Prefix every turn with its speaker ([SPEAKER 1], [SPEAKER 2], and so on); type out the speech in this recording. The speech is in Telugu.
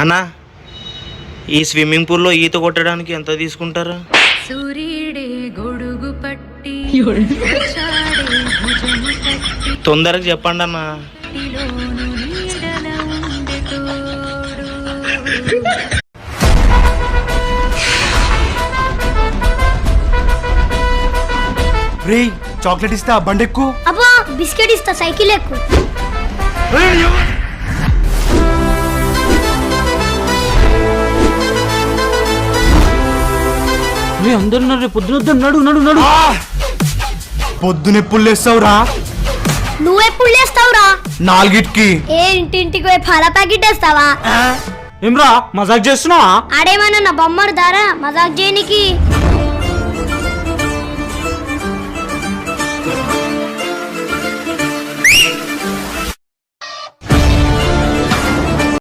[SPEAKER 1] అన్నా ఈ స్విమ్మింగ్ పూల్లో ఈత కొట్టడానికి ఎంత తీసుకుంటారు?
[SPEAKER 2] సూర్యుడే గొడుగు పట్టి
[SPEAKER 1] తొందరగా చెప్పండి అన్నా.
[SPEAKER 3] రే చాక్లెట్ ఇస్తా బండెక్కు.
[SPEAKER 4] అబ్బా బిస్కెట్ ఇస్తా సైకిల్ ఎక్కు.
[SPEAKER 5] అందరు పొద్దున నడు నడు నడు.
[SPEAKER 3] పొద్దునెప్పుడు లేస్తావురా?
[SPEAKER 4] నువ్వెప్పుడు లేస్తావురా?
[SPEAKER 3] 4కి.
[SPEAKER 4] ఏ ఇంటింటికి పోయి పాల ప్యాకెట్ వేస్తావా?
[SPEAKER 5] ఏమ్రా మజాక్ చేస్తున్నావా?
[SPEAKER 4] ఆడేమన్నా నా బొమ్మరు దారా మజాక్ చేయనికి?